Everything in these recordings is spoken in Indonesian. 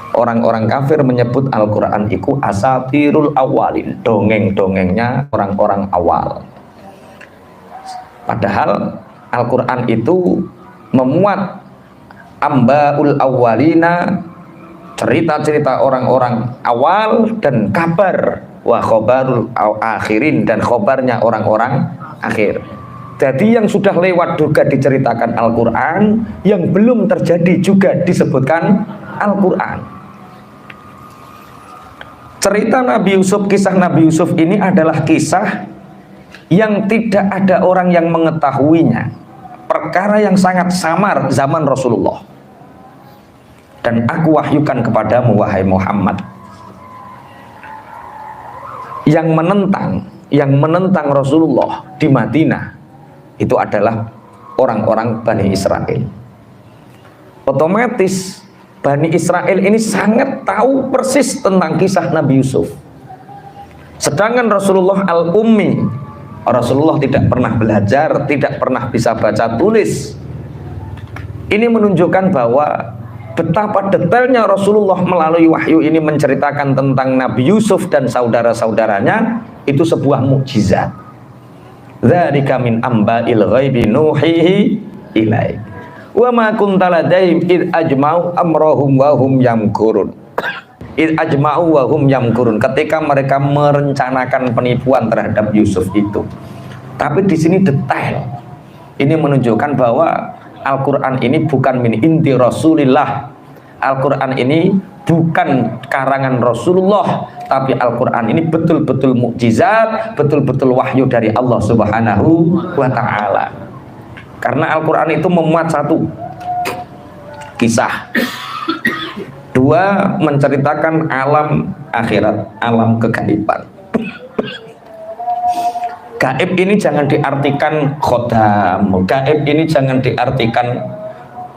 Orang-orang kafir menyebut Al-Quran itu asatirul awalin, dongeng-dongengnya orang-orang awal. Padahal Al-Quran itu memuat ambaul awalina, cerita-cerita orang-orang awal, dan kabar wa khobarul akhirin, dan khobarnya orang-orang akhir. Jadi yang sudah lewat juga diceritakan Al-Quran, yang belum terjadi juga disebutkan Al-Quran. Cerita Nabi Yusuf, kisah Nabi Yusuf ini adalah kisah yang tidak ada orang yang mengetahuinya, perkara yang sangat samar zaman Rasulullah. Dan aku wahyukan kepadamu wahai Muhammad. Yang menentang Rasulullah di Madinah itu adalah orang-orang Bani Israel. Otomatis Bani Israel ini sangat tahu persis tentang kisah Nabi Yusuf. Sedangkan Rasulullah al-ummi, Rasulullah tidak pernah belajar, tidak pernah bisa baca tulis. Ini menunjukkan bahwa betapa detailnya Rasulullah melalui wahyu ini menceritakan tentang Nabi Yusuf dan saudara-saudaranya, itu sebuah mukjizat. Dzalika min amba'il ghaibi nuhihi ilaik. Wa ma kunta ladaihim id ajma'u amrahum wa hum yamkurun. Id ajma'u wa hum yamkurun, ketika mereka merencanakan penipuan terhadap Yusuf itu. Tapi di sini detail. Ini menunjukkan bahwa Al-Quran ini bukan min inti Rasulillah. Al-Quran ini bukan karangan Rasulullah, tapi Al-Quran ini betul-betul mukjizat, betul-betul wahyu dari Allah Subhanahu wa ta'ala. Karena Al-Quran itu memuat satu, kisah. Dua, menceritakan alam akhirat, alam kegaiban. Gaib ini jangan diartikan khodam, gaib ini jangan diartikan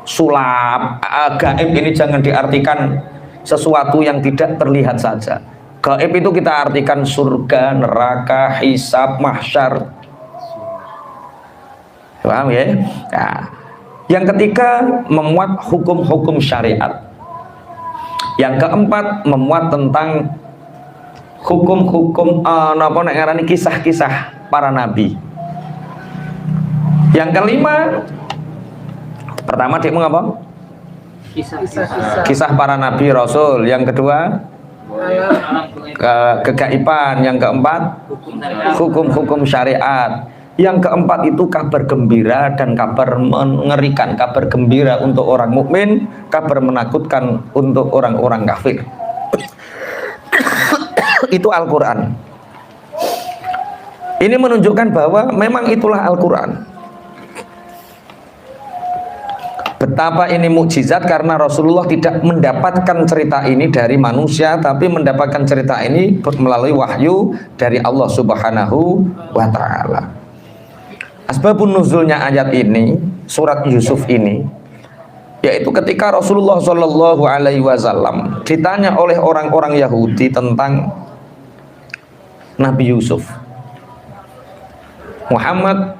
sulap, gaib ini jangan diartikan sesuatu yang tidak terlihat saja. Gaib itu kita artikan surga, neraka, hisab, mahsyar. Paham ya? Nah, yang ketiga memuat hukum-hukum syariat. Yang keempat memuat tentang hukum-hukum kisah-kisah para nabi. Yang kelima, pertama dia mengapa? Kisah para nabi rasul. Yang kedua kegaiban. Yang keempat hukum-hukum syariat. Yang keempat itu kabar gembira dan kabar mengerikan, kabar gembira untuk orang mukmin, kabar menakutkan untuk orang-orang kafir. Itu Al-Quran. Ini menunjukkan bahwa memang itulah Al-Quran. Betapa ini mukjizat karena Rasulullah tidak mendapatkan cerita ini dari manusia, tapi mendapatkan cerita ini melalui wahyu dari Allah Subhanahu wa ta'ala. Asbabun nuzulnya ayat ini, surat Yusuf ini, yaitu ketika Rasulullah Shallallahu Alaihi Wasallam ditanya oleh orang-orang Yahudi tentang Nabi Yusuf. Muhammad,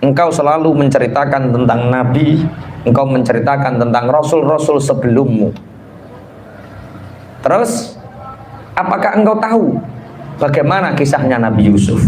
engkau selalu menceritakan tentang Nabi, engkau menceritakan tentang Rasul-Rasul sebelummu. Terus, apakah engkau tahu bagaimana kisahnya Nabi Yusuf?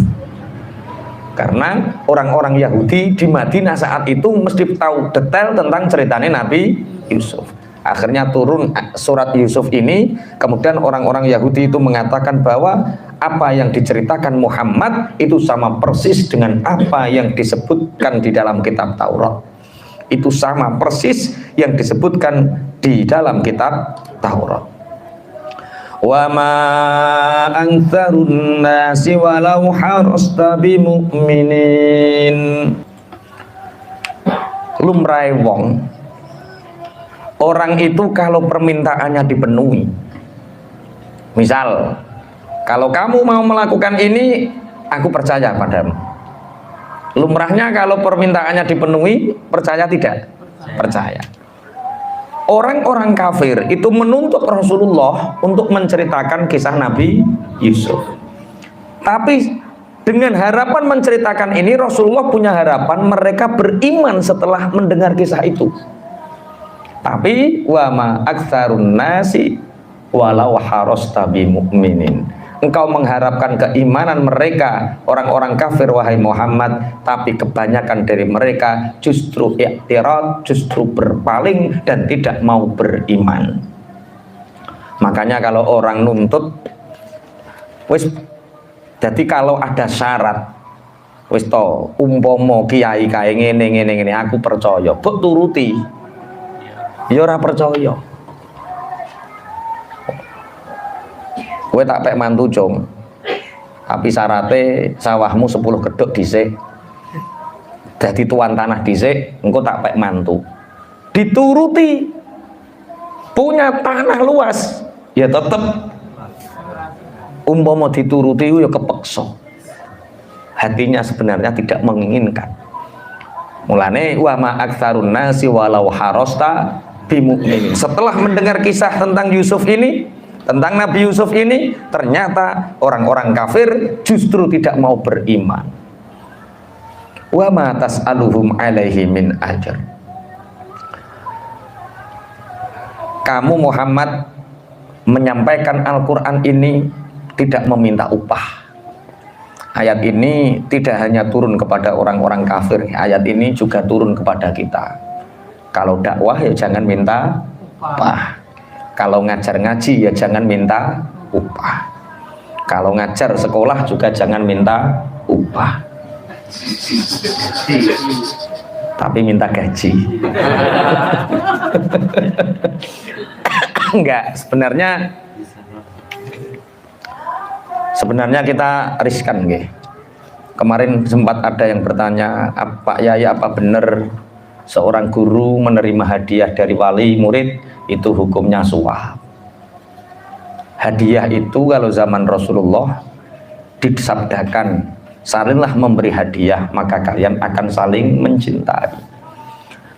Karena orang-orang Yahudi di Madinah saat itu mesti tahu detail tentang ceritanya Nabi Yusuf. Akhirnya turun surat Yusuf ini, kemudian orang-orang Yahudi itu mengatakan bahwa apa yang diceritakan Muhammad itu sama persis dengan apa yang disebutkan di dalam kitab Taurat. Itu sama persis yang disebutkan di dalam kitab Taurat. Wa ma aktsarun nasi walau harasta bimu'minin. Lumrahe wong, orang itu kalau permintaannya dipenuhi, misal kalau kamu mau melakukan ini, aku percaya padamu. Lumrahnya kalau permintaannya dipenuhi, percaya tidak? Percaya. Orang-orang kafir itu menuntut Rasulullah untuk menceritakan kisah Nabi Yusuf. Tapi dengan harapan menceritakan ini, Rasulullah punya harapan mereka beriman setelah mendengar kisah itu. Tapi wa ma aktsarun nasi walau harasta bimu'minin. Engkau mengharapkan keimanan mereka orang-orang kafir wahai Muhammad, tapi kebanyakan dari mereka justru i'tirad, justru berpaling dan tidak mau beriman. Makanya kalau orang nuntut wis, jadi kalau ada syarat wis to umpomo kiai kae ngene aku percaya, mbok turuti. Ya ora percaya. Kowe tak pek mantu cung, tapi syaratnya sawahmu 10 geduk dhisik, dadi tuan tanah dhisik, engko tak pek mantu. Dituruti, punya tanah luas, ya tetep umpama dituruti ya kepeksa. Hatinya sebenarnya tidak menginginkan. Mulane wa ma aktsarun nasi walau harasta bimu'minin. Setelah mendengar kisah tentang Yusuf ini, tentang Nabi Yusuf ini, ternyata orang-orang kafir justru tidak mau beriman. Wa ma tas'aluhum alaihi min ajr. Kamu Muhammad menyampaikan Al-Quran ini tidak meminta upah. Ayat ini tidak hanya turun kepada orang-orang kafir, ayat ini juga turun kepada kita. Kalau dakwah ya jangan minta upah. Kalau ngajar ngaji ya jangan minta upah. Kalau ngajar sekolah juga jangan minta upah. Tapi minta gaji. Enggak, sebenarnya kita riskan nggih. Kemarin sempat ada yang bertanya, Pak Yai, apa benar seorang guru menerima hadiah dari wali murid itu hukumnya suap? Hadiah itu kalau zaman Rasulullah disabdakan, salinglah memberi hadiah maka kalian akan saling mencintai.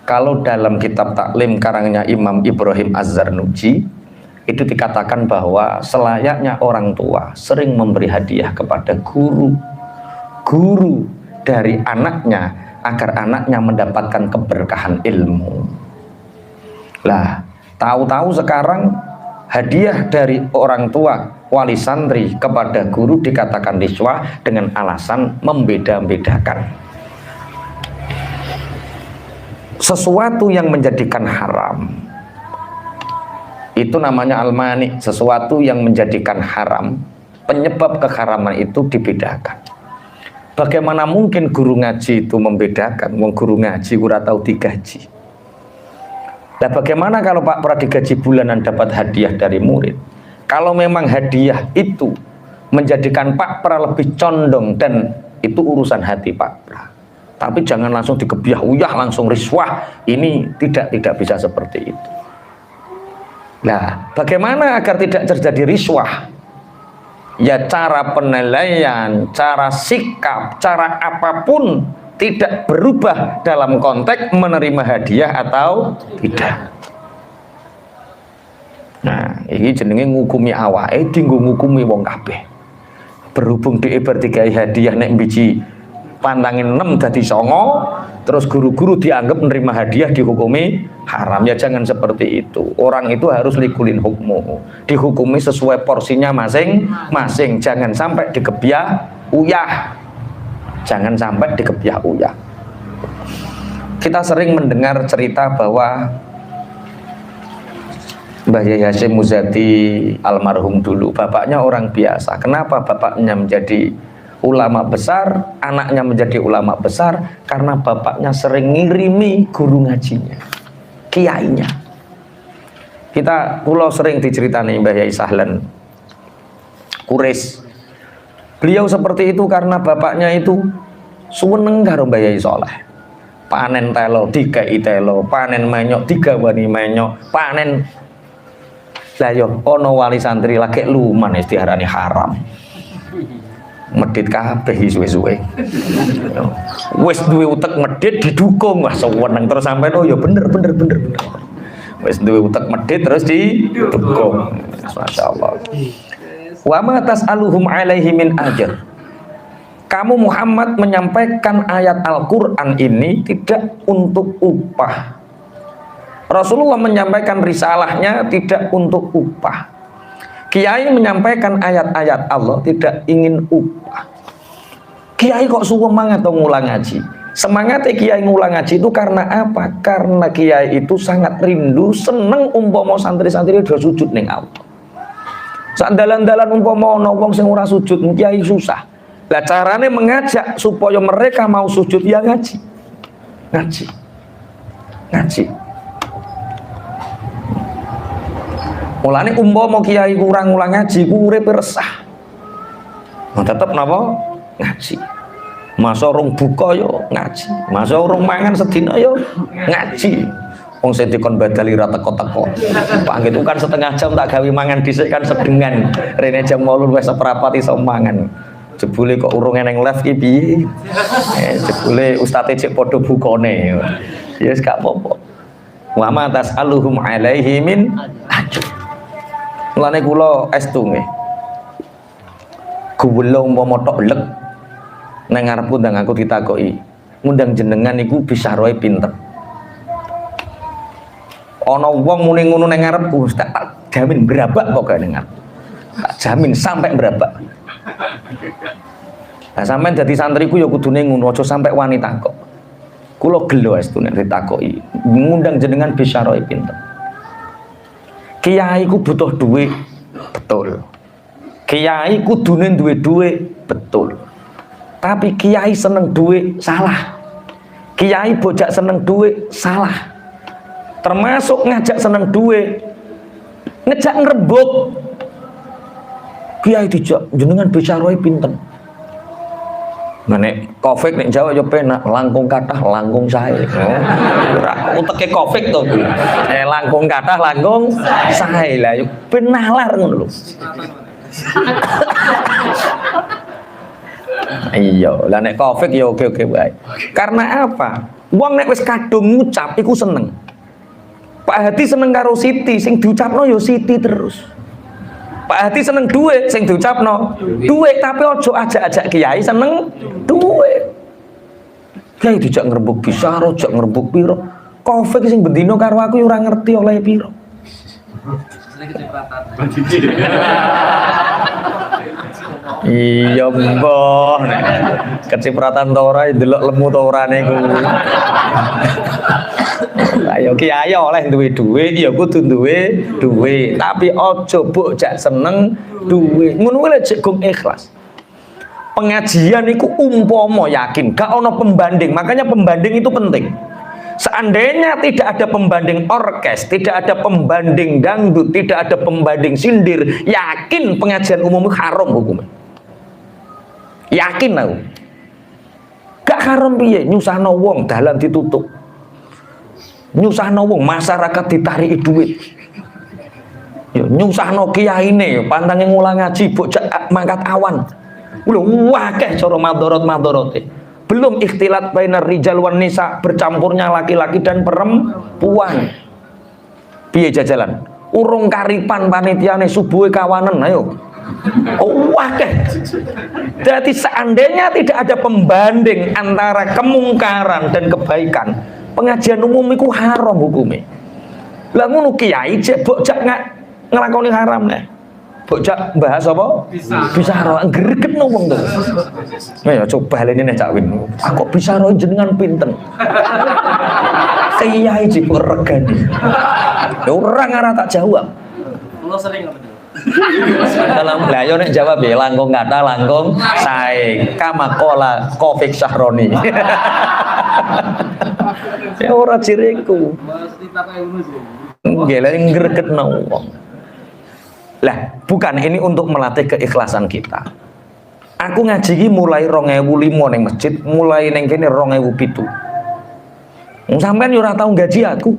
Kalau dalam kitab taklim karangnya Imam Ibrahim Az-Zarnuji itu dikatakan bahwa selayaknya orang tua sering memberi hadiah kepada guru dari anaknya agar anaknya mendapatkan keberkahan ilmu. Lah, tahu-tahu sekarang hadiah dari orang tua wali santri kepada guru dikatakan riswah dengan alasan membeda-bedakan. Sesuatu yang menjadikan haram itu namanya al-mani, sesuatu yang menjadikan haram, penyebab keharaman itu dibedakan. Bagaimana mungkin guru ngaji itu membedakan? Wong guru ngaji ora tahu digaji. Nah, bagaimana kalau Pak Pra digaji bulanan dapat hadiah dari murid? Kalau memang hadiah itu menjadikan Pak Pra lebih condong dan itu urusan hati Pak Pra. Tapi jangan langsung dikebiah uyah, langsung riswah. Ini tidak bisa seperti itu. Nah, bagaimana agar tidak terjadi riswah? Ya cara penilaian, cara sikap, cara apapun tidak berubah dalam konteks menerima hadiah atau tidak. Nah, ini jenenge ngukumi awake dinggo ngukumi wong kabeh. Berhubung dhek bertikai hadiah nek biji pantangin 6 dadi 9, terus guru-guru dianggap menerima hadiah dihukumi haram. Ya jangan seperti itu. Orang itu harus likulin hukmu, dihukumi sesuai porsinya masing-masing. Jangan sampai dikebiah uyah. Jangan sampai dikebiah uyah. Kita sering mendengar cerita bahwa Mbah Yai Hasyim Muzadi almarhum dulu, bapaknya orang biasa. Kenapa bapaknya menjadi ulama besar, anaknya menjadi ulama besar? Karena bapaknya sering ngirimi guru ngajinya, kiainya. Pulau sering diceritani Mbah Yai Sahlan Kuris. Beliau seperti itu karena bapaknya itu suweneng karo Mbah Yai Soleh. Panen telo dikai telo, panen menyok digawani menyok, panen. Lah yo ono wali santri lagi luman wis diarani haram. Medit kabeh suwe-suwe. Wis duwe utek medit didukung, wah seweneng terus sampean oh ya bener. Wis duwe utek medit terus didukung. Masyaallah. Wa ma tas'aluhum alaihi min ajr. Kamu Muhammad menyampaikan ayat Al-Qur'an ini tidak untuk upah. Rasulullah menyampaikan risalahnya tidak untuk upah. Kiai menyampaikan ayat-ayat Allah tidak ingin upah. Kiai kok semangat atau ngulang ngaji? Semangatnya kiai ngulang ngaji itu karena apa? Karena kiai itu sangat rindu, seneng umpama santri-santri udah sujud ning Allah. Sak dalan-dalan umpama ana wong sing ora sujud, kiai susah. Lah carane mengajak supaya mereka mau sujud ya ngaji. Ngaji. Ngaji. Mulane umpama kiai kurang ngulang ngaji, ku uripe resah. Nah, tetep napa? Ngaji. Masa urung buka yo ngaji. Masa urung mangan sedina yo ngaji. Wong sing dikon badali ra teko-teko. Panggil itu kan setengah jam tak gawe mangan dhisik kan sedengan. Rene jam 8 wis seprapat iso mangan. Jebule kok urung eneng live iki piye? Jebule ustaze cek padha bukane. Ya wis gak apa-apa. Wa ma tas'aluhum alaihi min ajr. Mulane kula estu nggih. Guwelo umpama tok lek nang ngarepku ndang aku ditakoki, ngundang jenengan niku bisa roe pinter. Ana wong muni ngono nang ngarepku, tak jamin berabak kok gak dengar. Tak jamin sampai berabak. Lah sampean dadi santriku ya kudune ngono, aja sampai wani takok. Kula gelo estune ditakoki, ngundang jenengan bisa roe pinter. Kiai ku butuh duit, betul. Kiai kudune duwe duit, betul. Tapi kiai seneng duit, salah. Kiai bojak seneng duit, salah. Termasuk ngajak seneng duit, ngejak ngerebut. Kiai dijak jenengan bicara pinten. Nah nek Covid nek Jawa yo penak, langkung kathah langkung sae. Ora uteke Covid to. Langkung kathah langkung sae lah yo ben nalar ngono lho. Iya, lah nek Covid ya oke-oke bae. Karena apa? Wong nek wis kadung ngucap iku seneng. Pak Hadi seneng karo Siti, sing diucapno ya Siti terus. Pak Hadi seneng duit, sing diucapno duit, tapi ojo ajak-ajak kiai seneng duit. Kiai dijak ngrebuk bisa, ojak ngrebuk piro. Covid sing bendino karo aku ya ora ngerti oleh piro. Iya mbah, kecipratan ta ora ndelok lemu ta orane ku. Ayo kiai oleh duwe dhuwit ya kudu duwe dhuwit, tapi aja mbok jak seneng dhuwit. Ngono kuwi lek gong ikhlas. Pengajian iku umpama yakin gak ono pembanding, makanya pembanding itu penting. Seandainya tidak ada pembanding orkes, tidak ada pembanding dangdut, tidak ada pembanding sindir, yakin pengajian umum haram hukumnya. Yakin aku. Gak haram piye nyusahno wong dalan ditutup. Nyusahno wong masyarakat ditariki duit. Ya nyusahno kiyaine pantange ngulang ngaji bocah mangkat awan. Lho akeh cara madharat-madharate. Belum ikhtilat bainar rijal wan nisa, bercampurnya laki-laki dan perempuan. Piye jajalan? Urung karipan panitiane subuhe kawanen ayo. Oh akeh. Jadi seandainya tidak ada pembanding antara kemungkaran dan kebaikan, pengajian umum itu haram hukumnya. Lah ngono kiai cek bocah nglakoni haram nek. Bocah bahas apa? Bisa roh gregetno wong to. Ya coba lene nek Cak Win. Aku bisa roh jenengan pinten. Kiai jipuk regani. Ya ora ngarah tak jawab. Kula sering ngono. Dalam layo nek jawab ya langkung kata langkung sae kama kola Kofik Syahroni. Ya ora ciriku. Nggih lha gregetno wong. Lah, bukan ini untuk melatih keikhlasan kita. Aku ngaji iki mulai 2005 ning masjid, mulai ning kene 2007. Sampeyan yo ora tau gaji aku.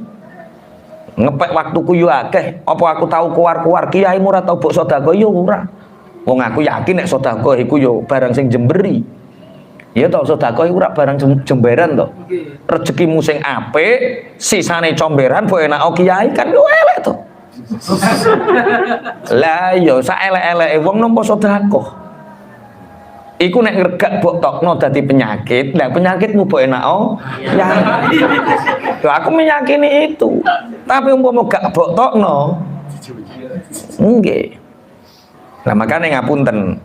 Ngepek waktuku yo akeh. Apa aku tahu keluar-keluar kiai ora tau mbok sedekah yo ora. Wong aku yakin nek sedekah iku yo barang sing jemberi. Ya tau sedekah iku ora barang jemberan to. Rezekimu sing apik, sisane comberan mbok enak kiai kan yo elek to. Lah yo saelek-eleke wong nampa sedekah. Iku nek ngregak mbok tokno dadi penyakit. Lah penyakitmu mbok enak ya. Lah aku meyakini itu. Tapi umpama gak mbok tokno nggih. Nah makanya ngapunten,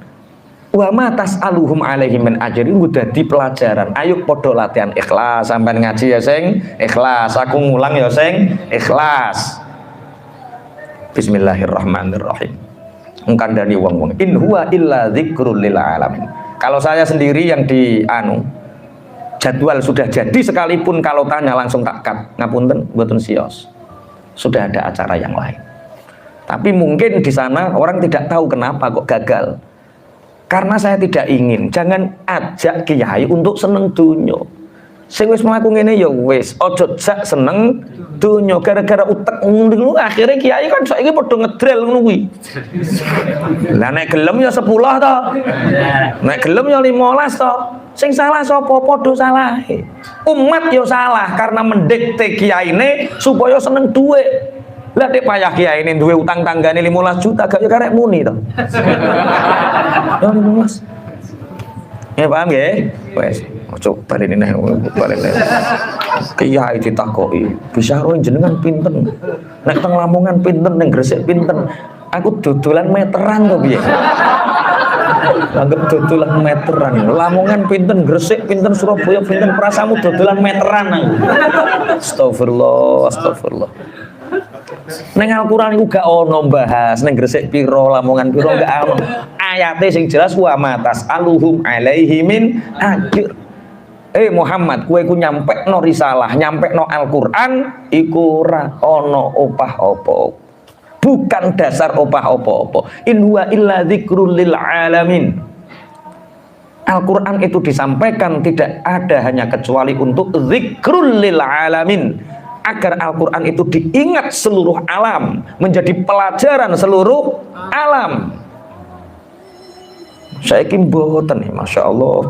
wa ma tas'aluhum alaihi min ajrin udah di pelajaran. Ayo podo latihan ikhlas, sampean ngaji ya sing ikhlas, aku ngulang ya sing ikhlas. Bismillahirrahmanirrahim. Ngkandani wong-wong, in huwa illa dzikrul lil alamin. Kalau saya sendiri yang di jadwal sudah jadi, sekalipun kalau tanya langsung tak cut, ngapunten mboten sios. Sudah ada acara yang lain. Tapi mungkin di sana orang tidak tahu kenapa kok gagal. Karena saya tidak ingin, jangan ajak kiai untuk seneng dunyo. Sing wis mlaku ngene ya wis, ojo jak seneng dunyo gara-gara utek ngono akhirnya kiai kan saiki padha ngedrel ngono kuwi. Lah nek gelem ya 10 to. Nek gelem ya 15 to. Sing salah sapa? Padha salahe. Umat ya salah karena mendikte kiyaine supaya seneng duit. Lah dek payah kiai ini duwe utang tanggane 15 juta gak ya karek muni to. Ya 15. Ya paham nggih? Wes, ojo balen neh, balen neh. Kiai ditakoki, bisa roh jenengan pinten. Nek teng Lamongan pinten, ning Gresik pinten. Aku dodolan meteran to piye? Anggap dodolan meteran. Lamongan pinten, Gresik pinten, Surabaya pinten, prasamu dodolan meteran aku. Astagfirullah, astagfirullah. Neng Al-Qur'an iku gak ono bahas neng Gresik piro, Lamongan piro, gak ono. Ayate sing jelas wa matas aluhum alaihi min ajr. Muhammad, kowe iku nyampekno risalah, nyampekno Al-Qur'an iku ora ono opah apa. Bukan dasar opah apa-apa. In huwa illa dzikrul lil alamin. Al-Qur'an itu disampaikan tidak ada hanya kecuali untuk dzikrul lil alamin. Agar Al-Quran itu diingat seluruh alam, menjadi pelajaran seluruh alam. Saya yakin mboten nih, masya Allah,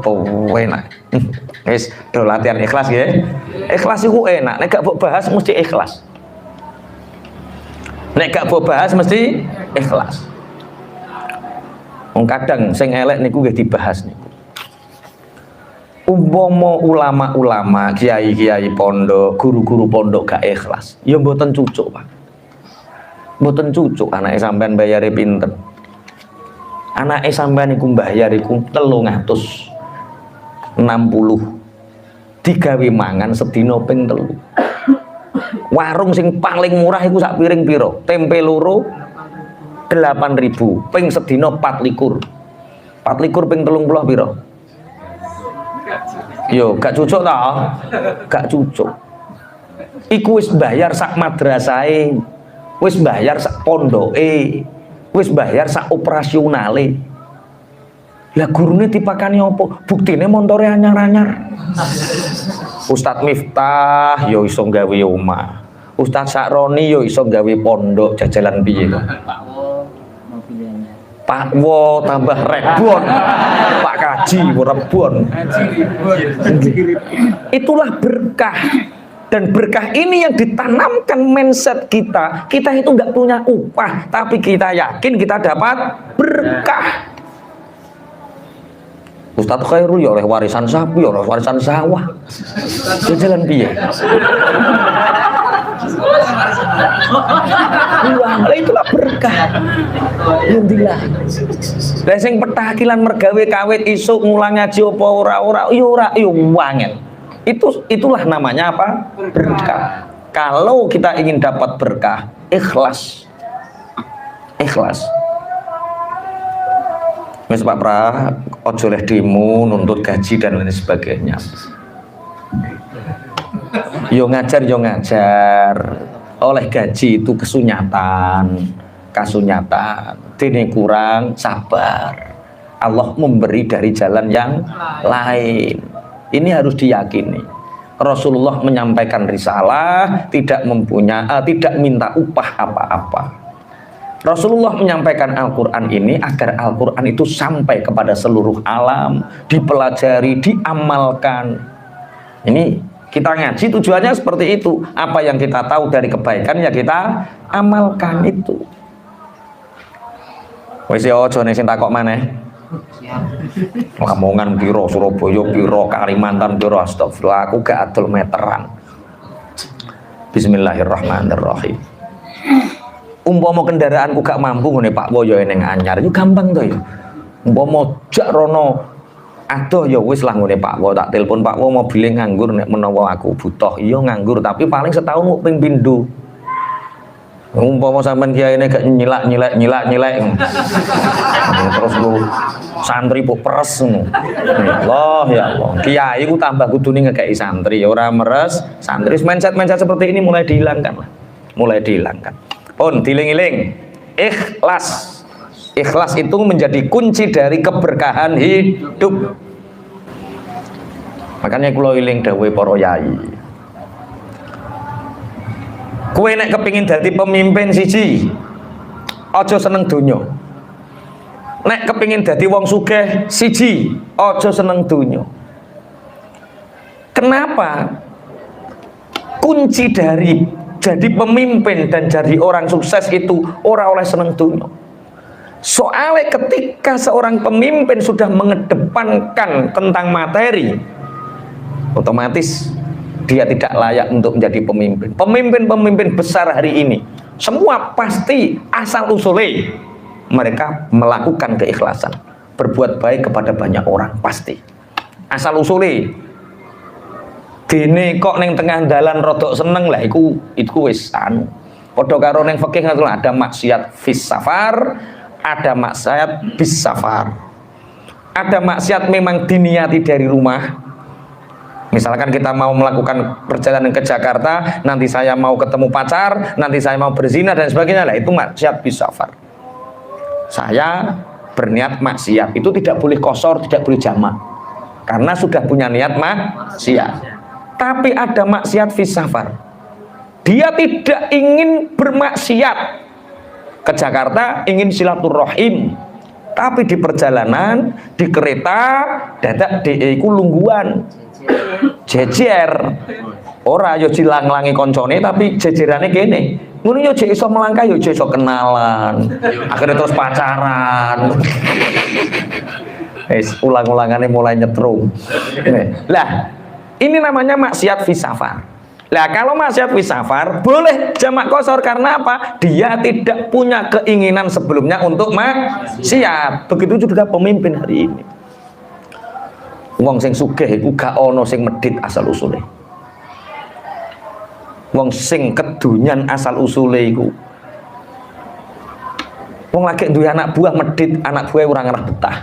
enak. Guys, latihan ikhlas ya. Ikhlas itu enak. Nek gak mbok bahas mesti ikhlas. Nek gak mbok bahas mesti ikhlas. Wong kadang sing elek niku nggih dibahas niku. Umpama ulama-ulama, kiai-kiai pondok, guru-guru pondok gak ikhlas, ya mboten cucuk, Pak. Mboten cucuk anake sampean bayare pinten. Anake sampean iku mbayar iku 360. Digawe mangan sedina ping 3. Warung sing paling murah iku sak piring piro? Tempe loro 8.000, ping sedina 24. 24 ping 30 piro? Yo, gak cucuk ta? Gak cucuk. Iku wis bayar sak madrasahe, wis bayar sak pondoke, wis bayar sak operasionale. Lah gurune dipakani apa? Buktine montore anyar-anyar. Ustadz Miftah yo iso gawe omah. Ustadz Sakroni yo iso gawe pondok, jajalan piye to? Pak Wo tambah rebon, Pak Kaji rebon. Itulah berkah, dan berkah ini yang ditanamkan mindset kita. Kita itu nggak punya upah, tapi kita yakin kita dapat berkah. Ustadz Khairul ya oleh warisan sapi, ya oleh warisan sawah. Jalan piye? Itulah berkah. Alhamdulillah. Lah sing petakilan mergawe kawit isuk ngulang ngaji apa ora yo wangen. Itulah namanya apa? Berkah. Kalau kita ingin dapat berkah, ikhlas. Ikhlas. Wis Pak Pra, ojo leh demo nuntut gaji dan lain sebagainya. Yo ngajar. Oleh gaji itu kasunyatan. Dene kurang sabar. Allah memberi dari jalan yang lain. Ini harus diyakini. Rasulullah menyampaikan risalah, tidak minta upah apa-apa. Rasulullah menyampaikan Al-Quran ini agar Al-Quran itu sampai kepada seluruh alam, dipelajari, diamalkan. Ini kita ngaji tujuannya seperti itu. Apa yang kita tahu dari kebaikan ya kita amalkan itu. Wis yo aja nek sing takok maneh. Lamongan piro, Surabaya piro, Kalimantan piro, astagfirullah, aku gak adol meteran. Bismillahirrahmanirrahim. Umpama kendaraanku gak mampu ngene Pak Wo ya ning anyar, yo gampang to ya. Umpama jak rono adoh ya wis lah ngene Pak Wo, tak telepon Pak Wo mobile nganggur nek menawa aku butuh. Iya nganggur tapi paling setahun kok ping pindho. Umpama sampean kiyaine gak nyilak-nyilek terus lu santri mbok peres ngono. Allah ya Allah. Kiai ku tambah kudune ngekeki santri ya ora meres santri. Mindset seperti ini mulai dihilangkan lah. Mulai dihilangkan. Pun diling-iling. Ikhlas. Ikhlas itu menjadi kunci dari keberkahan hidup. Makanya kula iling dawuhe para yai. Kowe nek kepingin dadi pemimpin siji, aja seneng donya. Nek kepingin dadi wong sugih siji, aja seneng donya. Kenapa? Kunci dari jadi pemimpin dan jadi orang sukses itu ora oleh seneng donya. Soalnya ketika seorang pemimpin sudah mengedepankan tentang materi, otomatis dia tidak layak untuk menjadi pemimpin. Pemimpin-pemimpin besar hari ini semua pasti asal usulnya mereka melakukan keikhlasan, berbuat baik kepada banyak orang, pasti asal usulnya. Dene kok neng tengah dalan rodok seneng lah, iku wis anu. Padha karo neng fikih ada maksiat fis safar, ada maksiat bis safar. Ada maksiat memang diniati dari rumah. Misalkan kita mau melakukan perjalanan ke Jakarta, nanti saya mau ketemu pacar, nanti saya mau berzina dan sebagainya lah, itu maksiat bis safar. Saya berniat maksiat, itu tidak boleh kosor, tidak boleh jamak, karena sudah punya niat maksiat. Tapi ada maksiat fis safar. Dia tidak ingin bermaksiat ke Jakarta, ingin silaturahim, tapi di perjalanan, di kereta, dadak iku lungguan, jejer. Ora yo dilanglangi koncone tapi jejerane kene. Ngono yo jek iso melangkah yo jek iso kenalan. Akhirnya terus pacaran. Wis ulang-ulangannya mulai nyetrum. Lah, ini namanya maksiat fis safar. Lah kalau maksiat fis safar boleh jamak qasar karena apa? Dia tidak punya keinginan sebelumnya untuk maksiat. Begitu juga pemimpin hari ini. Wong sing sugih iku gak ana sing medhit asal usule. Wong sing kedunyan asal usule iku. Wong lagi duwe anak buah medhit, anak buah ora ngerah betah.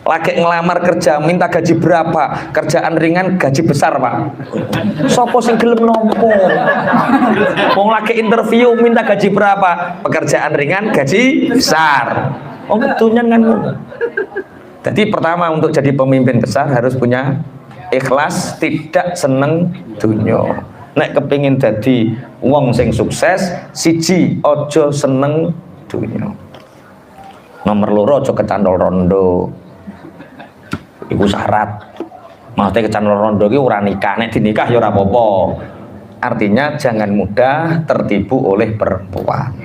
Lagi ngelamar kerja minta gaji berapa? Kerjaan ringan gaji besar, Pak. Sopo sing gelem nampa? Wong lagi interview minta gaji berapa? Pekerjaan ringan gaji besar. Wong kedunyan kan. Jadi pertama untuk jadi pemimpin besar harus punya ikhlas, tidak seneng dunya. Nek kepingin jadi wong sing sukses, siji ojo seneng dunya. Nomor loro ojo kecantol rondo. Iku syarat. Maksudnya kecantol rondo iki ora nikah, nek dinikah ya ora apa-apa. Artinya jangan mudah tertipu oleh perempuan.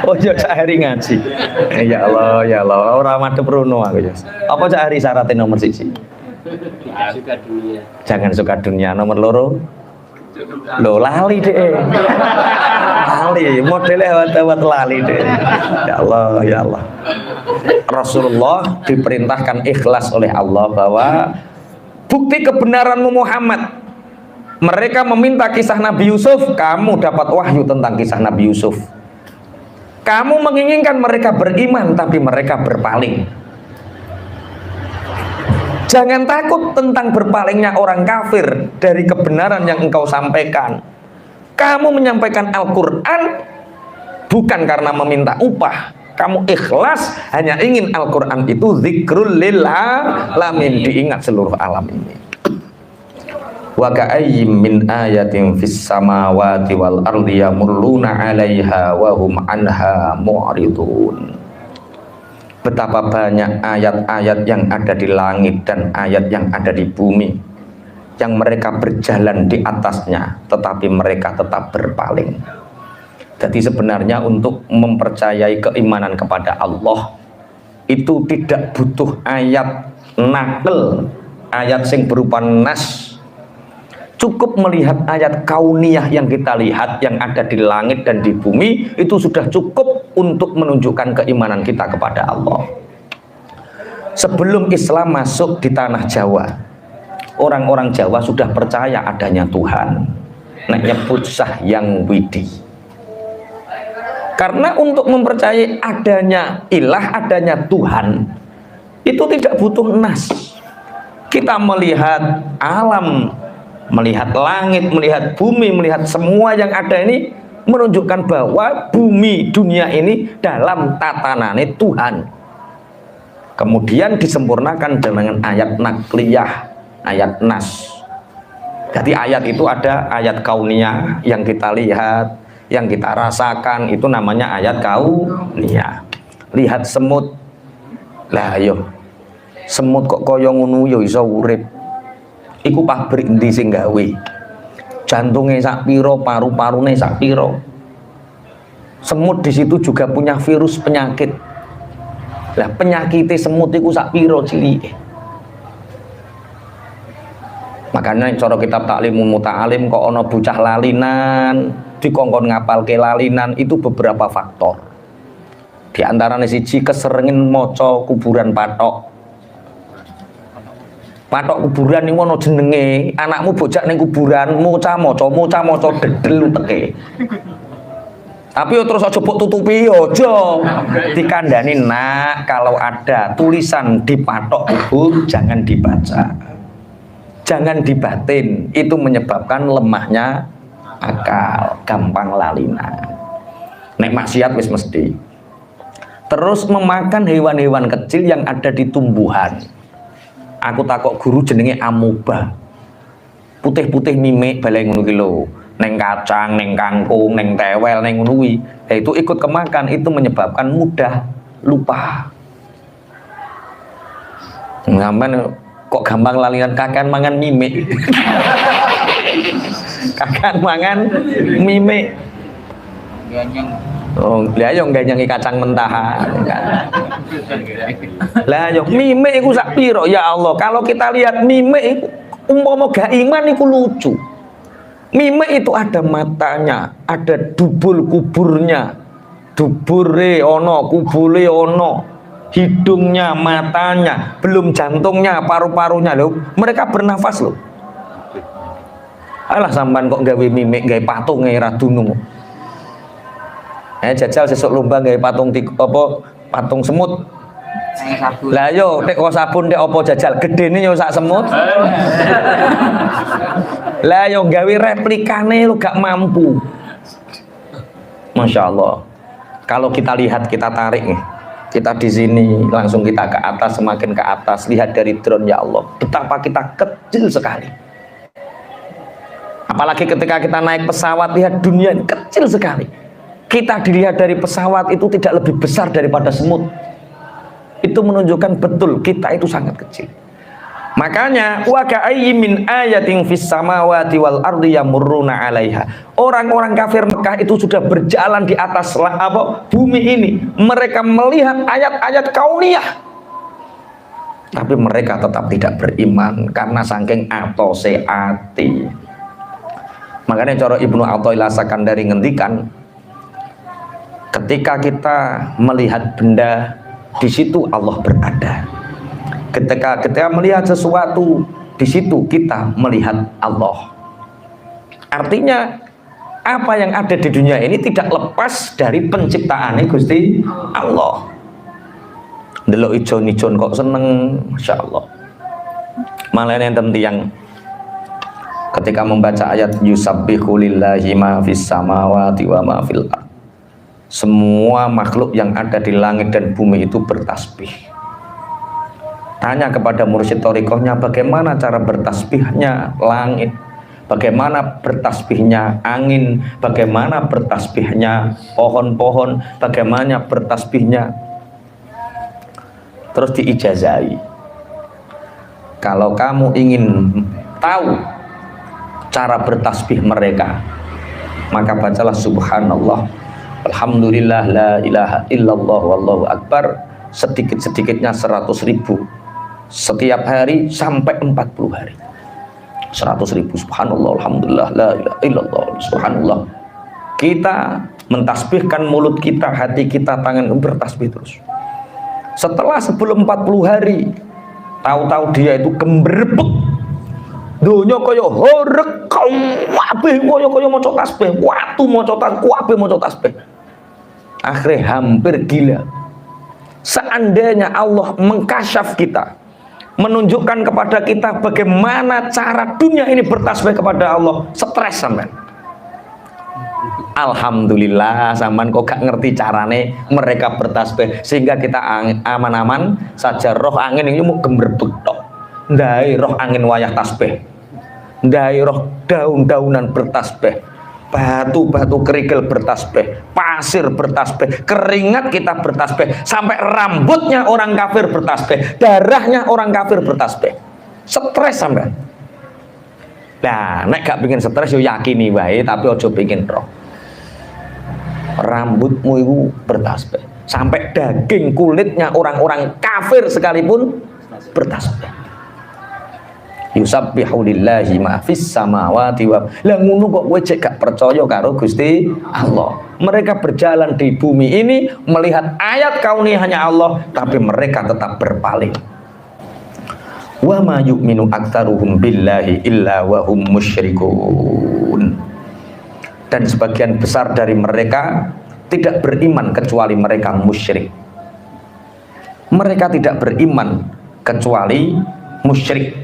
Oh ya sehari ngaji. Ya Allah, orang madhep rono aku ya. Apa sehari syaratnya nomor siji? Suka dunia. Jangan suka dunia. Nomor loro? Lo lali deh. Lali, modelnya awat lali deh. Ya Allah. Rasulullah diperintahkan ikhlas oleh Allah bahwa bukti kebenaranmu Muhammad. Mereka meminta kisah Nabi Yusuf, kamu dapat wahyu tentang kisah Nabi Yusuf. Kamu menginginkan mereka beriman, tapi mereka berpaling. Jangan takut tentang berpalingnya orang kafir dari kebenaran yang engkau sampaikan. Kamu menyampaikan Al-Quran bukan karena meminta upah. Kamu ikhlas hanya ingin Al-Quran itu zikrul lil alamin, diingat seluruh alam ini. Wa ka'ayyim min ayatin fis samawati wal ardi yamurruna 'alaiha wa hum anha mu'ridun. Betapa banyak ayat-ayat yang ada di langit dan ayat yang ada di bumi yang mereka berjalan di atasnya tetapi mereka tetap berpaling. Jadi sebenarnya untuk mempercayai keimanan kepada Allah itu tidak butuh ayat nakal, ayat sing berupa nas. Cukup melihat ayat kauniyah yang kita lihat, yang ada di langit dan di bumi, itu sudah cukup untuk menunjukkan keimanan kita kepada Allah. Sebelum Islam masuk di tanah Jawa, orang-orang Jawa sudah percaya adanya Tuhan. Nek nyebut Sah Yang Widi. Karena untuk mempercayai adanya ilah, adanya Tuhan, itu tidak butuh nas. Kita melihat alam, melihat langit, melihat bumi, melihat semua yang ada ini menunjukkan bahwa bumi dunia ini dalam tatanane Tuhan. Kemudian disempurnakan dengan ayat nakliyah, ayat nas. Jadi ayat itu ada ayat kauniyah yang kita lihat, yang kita rasakan, itu namanya ayat kauniyah. Lihat semut, lah ayo semut kok kaya ngono ya iso urip. Iku pabrik endi sing gawe? Jantunge sak pira, paru-parune sak pira. Semut di situ juga punya virus penyakit. Lah penyakite semut iku sak pira cilike. Makanya cara kitab Taklimul Muta'alim kok ana bocah lalinan, dikongkon ngapalke lalinan, itu beberapa faktor. Di antaranya siji keserengin maca kuburan patok. Patok kuburan niku ana jenenge, anakmu bocah ning kuburan maca dedel teke. Tapi terus aja mbok tutupi aja. Dikandani, nak, kalau ada tulisan di patok kubur jangan dibaca. Jangan dibatin, itu menyebabkan lemahnya akal, gampang lalinan. Nek maksiat wis mesti. Terus memakan hewan-hewan kecil yang ada di tumbuhan. Aku takok guru jenenge amoeba. Putih-putih mimik balai ngono ki lho. Neng kacang, neng kangkung, neng tewel, neng ngono kuwi. Itu ikut kemakan, itu menyebabkan mudah lupa. Ngamen kok gampang lalinan, kakan mangan mimik. Kakan mangan mimik. Oh, lah yo ganyangi kacang mentahan. Lah yo mimik iku sak pira ya Allah. Kalau kita lihat mimik iku umpama gak iman iku lucu. Mimik itu ada matanya, ada dubul kuburnya. Dubure ono, kubule ono. Hidungnya, matanya, belum jantungnya, paru-parunya loh. Mereka bernafas loh. Alah sampean kok gawe mimik, gawe patung ra dunung. Jajal sesuk lomba gawe patung patung semut. Lah yo nek kok sabun nek apa jajal gedene yo sak semut. Lah yo gawe replikane lo gak mampu. Masya Allah. Kalau kita lihat, kita tarik nih. Kita di sini langsung kita ke atas, semakin ke atas, lihat dari drone, ya Allah, betapa kita kecil sekali. Apalagi ketika kita naik pesawat, lihat dunia ini kecil sekali. Kita dilihat dari pesawat itu tidak lebih besar daripada semut. Itu menunjukkan betul kita itu sangat kecil. Makanya wa ka'ayyin min ayatin fis samawati wal ardi yamurruna 'alaiha. Orang-orang kafir Mekah itu sudah berjalan di atas bumi ini. Mereka melihat ayat-ayat kauniyah. Tapi mereka tetap tidak beriman karena saking atose ati. Makanya cara Ibnu Athaillah Sakandari ngendikan, ketika kita melihat benda, di situ Allah berada. Ketika kita melihat sesuatu, di situ kita melihat Allah. Artinya apa yang ada di dunia ini tidak lepas dari penciptaannya Gusti Allah. Delok ijon-ijon kok seneng, Masya Allah. Malah enten tiyang ketika membaca ayat yusabbihu lillahi ma fis samawati wa ma fil ardh. Semua makhluk yang ada di langit dan bumi itu bertasbih. Tanya kepada mursyid thariqahnya, bagaimana cara bertasbihnya langit, bagaimana bertasbihnya angin, bagaimana bertasbihnya pohon-pohon, bagaimana bertasbihnya. Terus diijazai, kalau kamu ingin tahu cara bertasbih mereka, maka bacalah subhanallah, alhamdulillah, la ilaha illallah, wallahu akbar, sedikit-sedikitnya 100.000 setiap hari sampai 40 hari. 100.000 subhanallah, alhamdulillah, la ilaha illallah, subhanallah. Kita mentasbihkan mulut kita, hati kita, tangan bertasbih terus. Setelah sebelum 40 hari, tahu-tahu dia itu gemberebek. Dunia kaya horek kabeh kaya maca tasbih, watu maca tasbih, maca tasbih. Akhirnya hampir gila. Seandainya Allah mengkasyaf kita, menunjukkan kepada kita bagaimana cara dunia ini bertasbih kepada Allah, stres sampean. Alhamdulillah sampean kok gak ngerti carane mereka bertasbih, sehingga kita aman-aman saja. Roh angin ini mau gemberbek tok, ndai roh angin wayah tasbih, ndai roh daun-daunan bertasbih, batu-batu kerikil bertasbih, pasir bertasbih, keringat kita bertasbih, sampai rambutnya orang kafir bertasbih, darahnya orang kafir bertasbih. Stres sampean. Nah, nek gak pengen stres yo yakini wae, tapi ojo pengen roh. Rambutmu itu bertasbih, sampai daging kulitnya orang-orang kafir sekalipun bertasbih. Yusabbihu lillahi ma fis samawati wa la ngono kok kowe cek gak percaya karo Gusti Allah. Mereka berjalan di bumi ini melihat ayat kauni hanya Allah, tapi mereka tetap berpaling. Wa ma yu'minu aktsaruhum billahi illa wa hum musyrikun. Dan sebagian besar dari mereka tidak beriman kecuali mereka musyrik. Mereka tidak beriman kecuali musyrik.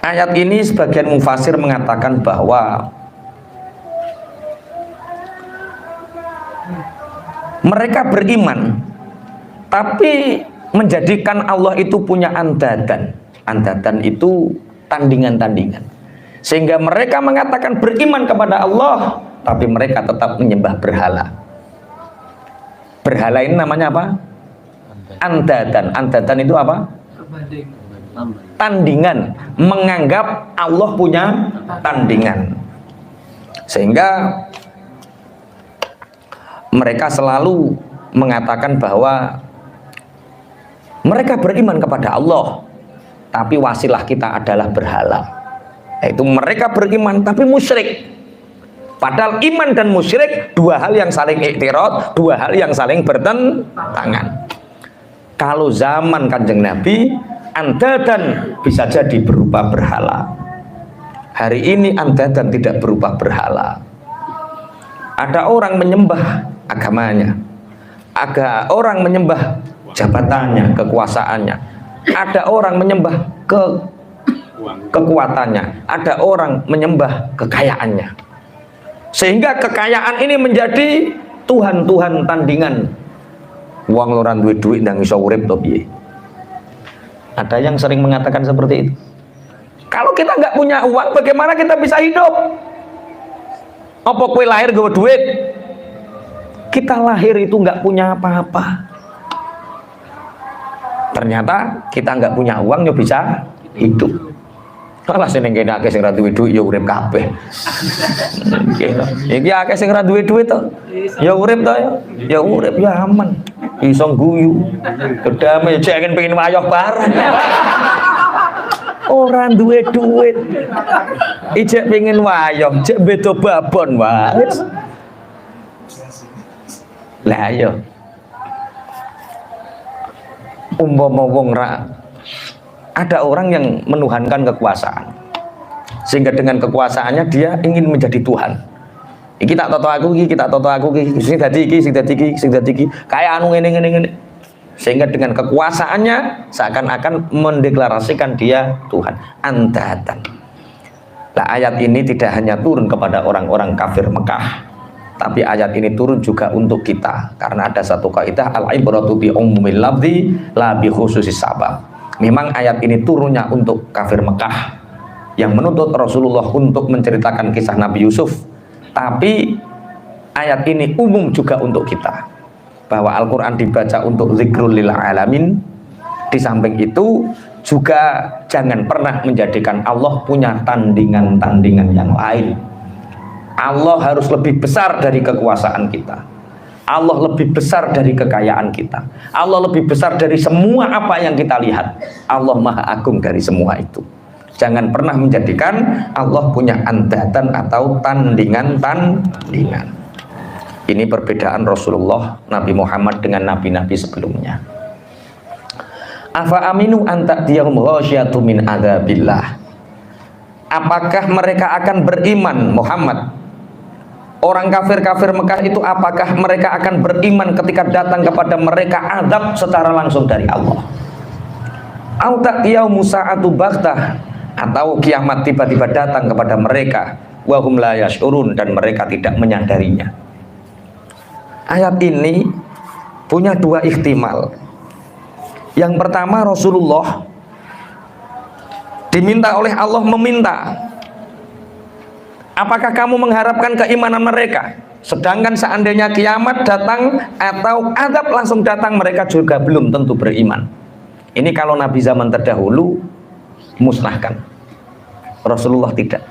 Ayat ini sebagian mufasir mengatakan bahwa mereka beriman tapi menjadikan Allah itu punya andadan. Andadan itu tandingan-tandingan. Sehingga mereka mengatakan beriman kepada Allah, tapi mereka tetap menyembah berhala. Berhala ini namanya apa? Andadan. Andadan itu apa? Tandingan. Menganggap Allah punya tandingan. Sehingga mereka selalu mengatakan bahwa mereka beriman kepada Allah, tapi wasilah kita adalah berhala. Yaitu mereka beriman tapi musyrik. Padahal iman dan musyrik dua hal yang saling iktirad, dua hal yang saling bertentangan. Kalau zaman Kanjeng Nabi, andadan bisa jadi berupa berhala. Hari ini andadan tidak berupa berhala. Ada orang menyembah agamanya, ada orang menyembah jabatannya, kekuasaannya, ada orang menyembah kekuatannya, ada orang menyembah kekayaannya, sehingga kekayaan ini menjadi Tuhan-Tuhan tandingan. Wong ora duwe duit ndang iso urip to piye? Ada yang sering mengatakan seperti itu. Kalau kita nggak punya uang, bagaimana kita bisa hidup? Apa kowe lahir gawe duit? Kita lahir itu nggak punya apa-apa. Ternyata kita nggak punya uang yo bisa hidup. Alah seneng kene akeh sing ra duwe duit ya urip kabeh. Iki akeh sing ra duwe duit to. Ya urip to ya. Ya urip ya aman. Iso guyu. Kedame jek pengen wayoh bareng. Ora duwe duit. Ijek pengen wayoh, jek beda babon wae. Lah ya. Umpama wong ra ada orang yang menuhankan kekuasaan, sehingga dengan kekuasaannya dia ingin menjadi Tuhan. Iki tak toto aku, iki tak toto aku, sing dadi iki, sing dadi iki, sing dadi iki, kayak anu ngene. Sehingga dengan kekuasaannya seakan-akan mendeklarasikan dia Tuhan. Andadan. Nah, ayat ini tidak hanya turun kepada orang-orang kafir Mekah, tapi ayat ini turun juga untuk kita, karena ada satu kaidah al-ibratu bi umumil lafzi la bi khususis sabab. Memang ayat ini turunnya untuk kafir Mekah yang menuntut Rasulullah untuk menceritakan kisah Nabi Yusuf, tapi ayat ini umum juga untuk kita, bahwa Al-Quran dibaca untuk zikrul lil alamin. Di samping itu juga jangan pernah menjadikan Allah punya tandingan-tandingan yang lain. Allah harus lebih besar dari kekuasaan kita. Allah lebih besar dari kekayaan kita. Allah lebih besar dari semua apa yang kita lihat. Allah Maha Agung dari semua itu. Jangan pernah menjadikan Allah punya andatan atau tandingan-tandingan. Ini perbedaan Rasulullah Nabi Muhammad dengan nabi-nabi sebelumnya. Afa aminu anta diyahum ghasyatu min adzabillah. Apakah mereka akan beriman, Muhammad? Orang kafir-kafir Mekah itu apakah mereka akan beriman ketika datang kepada mereka azab secara langsung dari Allah? Au ta'tiyahum sa'atu baghtah, atau kiamat tiba-tiba datang kepada mereka wa hum la yash'urun, dan mereka tidak menyadarinya. Ayat ini punya dua ihtimal. Yang pertama, Rasulullah diminta oleh Allah meminta, apakah kamu mengharapkan keimanan mereka? Sedangkan seandainya kiamat datang atau azab langsung datang, mereka juga belum tentu beriman. Ini kalau Nabi zaman terdahulu musnahkan. Rasulullah tidak.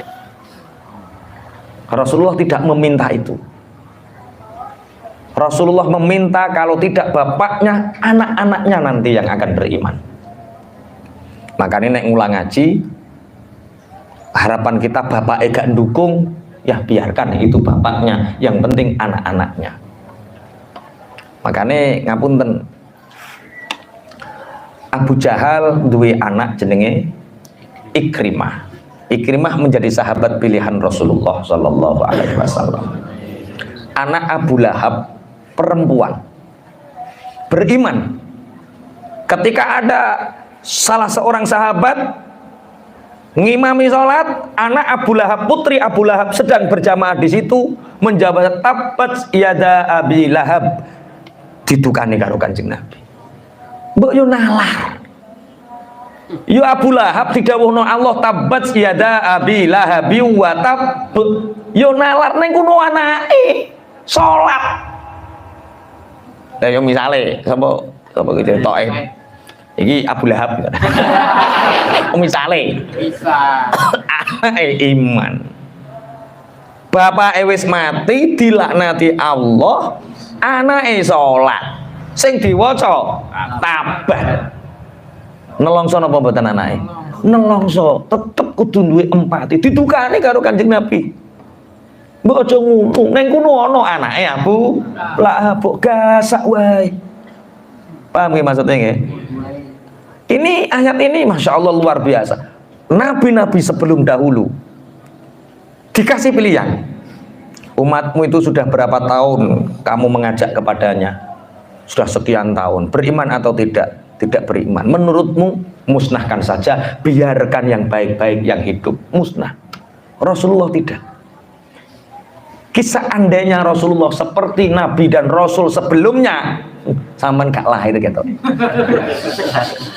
Rasulullah tidak meminta itu. Rasulullah meminta kalau tidak bapaknya, anak-anaknya nanti yang akan beriman. Makanya nek ngulang ngaji, harapan kita bapak gak dukung, ya biarkan itu bapaknya, yang penting anak-anaknya. Makanya ngapunten, Abu Jahal duwe anak jenenge Ikrimah. Ikrimah menjadi sahabat pilihan Rasulullah Shallallahu Alaihi Wasallam. Anak Abu Lahab perempuan beriman. Ketika ada salah seorang sahabat ngimami sholat, anak Abu Lahab, putri Abu Lahab sedang berjamaah di situ, menjawab tabbat yada Abi Lahab, didukani karo Kanjeng Nabi. Mbok yo nalar. Yo Abu Lahab didhawuhno Allah tabbat yada Abi Lahab wa tab. Yo nalar ning kono anake sholat. Lah yo misale sapa gitu Taif. Iki Abu Lahab. Misale. Bisa. Iman. Bapak wis mati dilaknati Allah, anake salat. Sing diwaca tabat. Nelongso napa mboten anake? Nelongso, tetep kudu duwe empati. Ditukani karo Kanjeng Nabi. Mbok aja ngono, ning kono ana anake Abu Lahab, gasak wae. Paham nggih maksudnya nggih? Ini ayat ini Masya Allah luar biasa. Nabi-nabi sebelum dahulu dikasih pilihan. Umatmu itu sudah berapa tahun kamu mengajak kepadanya? Sudah sekian tahun, beriman atau tidak? Tidak beriman. Menurutmu musnahkan saja, biarkan yang baik-baik yang hidup musnah. Rasulullah tidak. Kisah andainya Rasulullah seperti Nabi dan Rasul sebelumnya, sampean gak lahir gitu.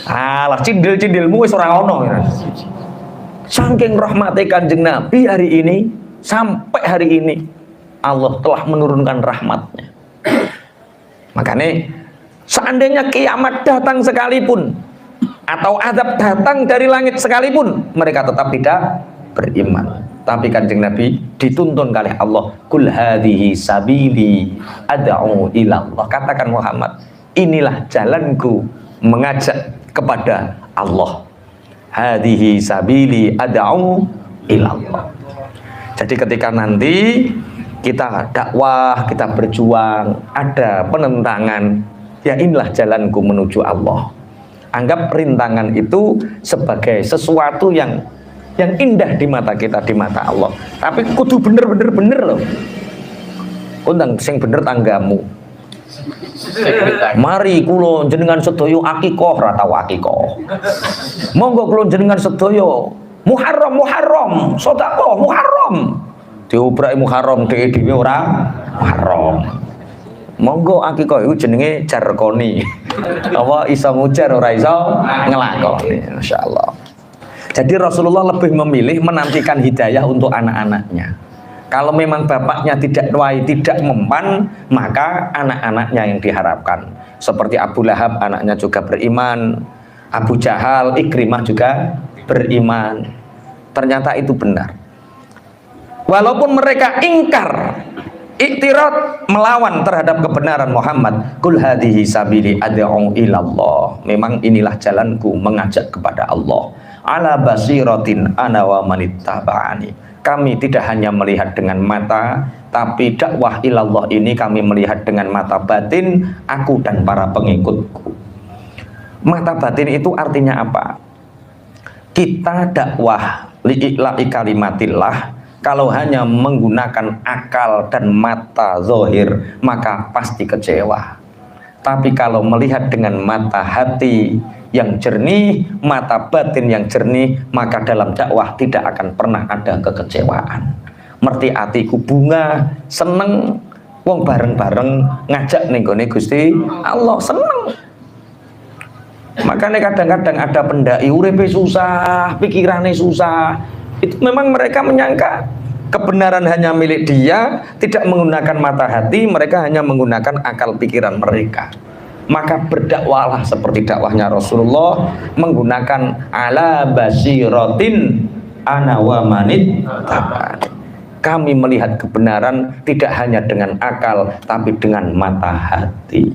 Alah cindil-cindilmu wis ora ono. Saking rahmate Kanjeng Nabi hari ini, sampai hari ini Allah telah menurunkan rahmatnya. Makanya seandainya kiamat datang sekalipun atau azab datang dari langit sekalipun, mereka tetap tidak beriman. Tapi Kanjeng Nabi dituntun oleh Allah, kul hadhihi sabili ad'u ila Allah. Katakan Muhammad, inilah jalanku mengajak kepada Allah. Hadhihi sabili ad'u ila Allah. Jadi ketika nanti kita dakwah, kita berjuang, ada penentangan, ya inilah jalanku menuju Allah. Anggap rintangan itu sebagai sesuatu yang indah di mata kita, di mata Allah. Tapi kudu bener loh. Undang sing bener tanggamu. Mari kulo jenengan sedaya akikoh ra tau akikoh. Monggo kulo jenengan sedaya Muharram, sedekah Muharram. Diobrak Muharram dhewe ora Muharram. Monggo akikoh iku jenenge jarkoni. Apa iso ngujar ora iso nglakoni. Masyaallah. Jadi Rasulullah lebih memilih menantikan hidayah untuk anak-anaknya. Kalau memang bapaknya tidak wai, tidak mempan, maka anak-anaknya yang diharapkan. Seperti Abu Lahab, anaknya juga beriman. Abu Jahal, Ikrimah juga beriman. Ternyata itu benar. Walaupun mereka ingkar, iktirad, melawan terhadap kebenaran Muhammad. Qul hadhihi sabili ad'u ilallah. Memang inilah jalanku mengajak kepada Allah. Ala basiratin ana wa manittaba'ani. Kami tidak hanya melihat dengan mata, tapi dakwah ilallah ini kami melihat dengan mata batin, aku dan para pengikutku. Mata batin itu artinya apa? Kita dakwah li'ila'i kalimatillah kalau hanya menggunakan akal dan mata zahir, maka pasti kecewa. Tapi kalau melihat dengan mata hati yang jernih, mata batin yang jernih, maka dalam dakwah tidak akan pernah ada kekecewaan. Merti atiku bunga, seneng, wong bareng-bareng ngajak ning gone Gusti Allah, seneng. Makanya kadang-kadang ada pendai uripe susah, pikirannya susah. Itu memang mereka menyangka kebenaran hanya milik dia, tidak menggunakan mata hati, mereka hanya menggunakan akal pikiran mereka. Maka berdakwalah seperti dakwahnya Rasulullah, menggunakan ala basiratin ana wa manit taba'ani. Kami melihat kebenaran tidak hanya dengan akal, tapi dengan mata hati.